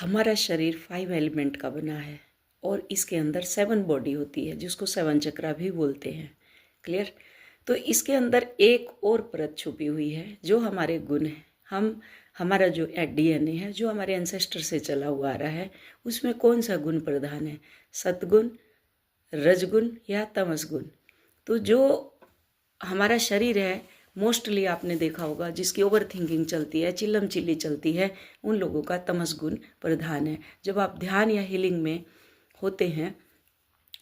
हमारा शरीर 5 एलिमेंट का बना है और इसके अंदर 7 बॉडी होती है जिसको 7 चक्रा भी बोलते हैं। क्लियर? तो इसके अंदर एक और परत छुपी हुई है जो हमारे गुण है। हमारा जो डीएनए है जो हमारे एंसेस्टर से चला हुआ आ रहा है, उसमें कौन सा गुण प्रधान है? सतगुण, रजगुण या तमस गुण? तो जो हमारा शरीर है, मोस्टली आपने देखा होगा जिसकी ओवर थिंकिंग चलती है, चिल्लम चिल्ली चलती है, उन लोगों का तमस गुण प्रधान है। जब आप ध्यान या हीलिंग में होते हैं,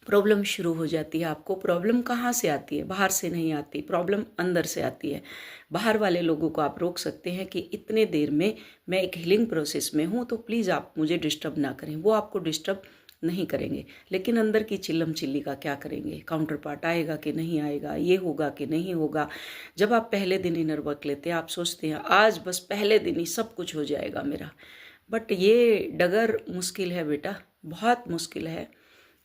प्रॉब्लम शुरू हो जाती है। आपको प्रॉब्लम कहाँ से आती है? बाहर से नहीं आती, प्रॉब्लम अंदर से आती है। बाहर वाले लोगों को आप रोक सकते हैं कि इतने देर में मैं एक हीलिंग प्रोसेस में हूँ, तो प्लीज़ आप मुझे डिस्टर्ब ना करें। वो आपको डिस्टर्ब नहीं करेंगे, लेकिन अंदर की चिल्लम चिल्ली का क्या करेंगे? काउंटर पार्ट आएगा कि नहीं आएगा, ये होगा कि नहीं होगा। जब आप पहले दिन इनर वर्क लेते हैं, आप सोचते हैं आज बस पहले दिन ही सब कुछ हो जाएगा मेरा, बट ये डगर मुश्किल है बेटा, बहुत मुश्किल है।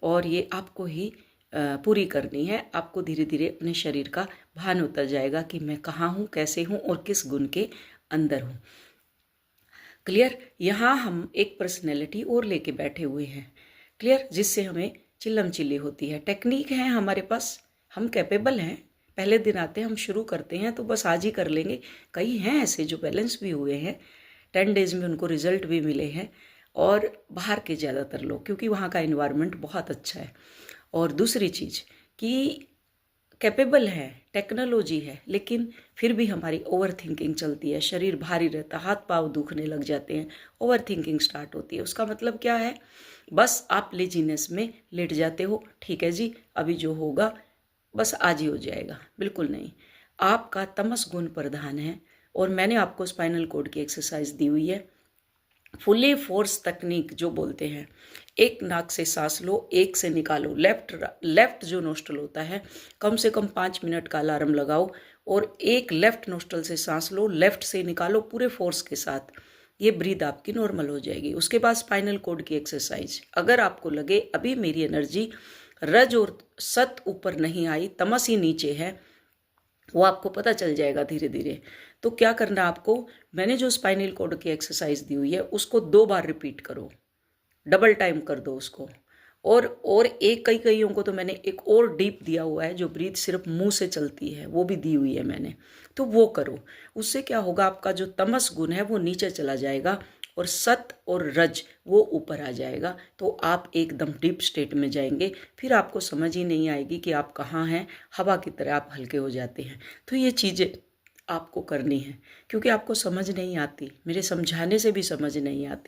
और ये आपको ही पूरी करनी है। आपको धीरे धीरे अपने शरीर का भान होता जाएगा कि मैं कहाँ हूँ, कैसे हूँ और किस गुण के अंदर हूँ। क्लियर? यहाँ हम एक पर्सनैलिटी और लेके बैठे हुए हैं। क्लियर? जिससे हमें चिल्लम चिल्ली होती है। टेक्निक है हमारे पास, हम कैपेबल हैं। पहले दिन आते हैं, हम शुरू करते हैं तो बस आज ही कर लेंगे। कई हैं ऐसे जो बैलेंस भी हुए हैं, 10 डेज में उनको रिजल्ट भी मिले हैं। और बाहर के ज़्यादातर लोग, क्योंकि वहाँ का इन्वायरमेंट बहुत अच्छा है। और दूसरी चीज़ कि कैपेबल है, टेक्नोलॉजी है, लेकिन फिर भी हमारी ओवर थिंकिंग चलती है। शरीर भारी रहता, हाथ पाँव दुखने लग जाते हैं, ओवर थिंकिंग स्टार्ट होती है। उसका मतलब क्या है? बस आप लेजीनेस में लेट जाते हो। ठीक है जी, अभी जो होगा बस आज ही हो जाएगा। बिल्कुल नहीं, आपका तमस गुण प्रधान है। और मैंने आपको स्पाइनल कॉर्ड की एक्सरसाइज दी हुई है, फुली फोर्स तकनीक जो बोलते हैं। एक नाक से सांस लो, एक से निकालो। लेफ्ट जो नोस्ट्रल होता है, कम से कम 5 मिनट का अलार्म लगाओ और एक लेफ्ट नोस्ट्रल से सांस लो, लेफ्ट से निकालो पूरे फोर्स के साथ। ये ब्रीद आपकी नॉर्मल हो जाएगी। उसके बाद स्पाइनल कॉर्ड की एक्सरसाइज। अगर आपको लगे अभी मेरी एनर्जी रज और सत ऊपर नहीं आई, तमस ही नीचे है, वो आपको पता चल जाएगा धीरे धीरे। तो क्या करना आपको, मैंने जो स्पाइनल कॉर्ड की एक्सरसाइज दी हुई है उसको 2 बार रिपीट करो, डबल टाइम कर दो उसको। और एक कईयों को तो मैंने एक और डीप दिया हुआ है जो ब्रीथ सिर्फ मुंह से चलती है, वो भी दी हुई है मैंने। तो वो करो, उससे क्या होगा, आपका जो तमस गुण है वो नीचे चला जाएगा और सत और रज वो ऊपर आ जाएगा। तो आप एकदम डीप स्टेट में जाएंगे, फिर आपको समझ ही नहीं आएगी कि आप कहाँ हैं। हवा की तरह आप हल्के हो जाते हैं। तो ये चीज़ें आपको करनी है, क्योंकि आपको समझ नहीं आती, मेरे समझाने से भी समझ नहीं आती।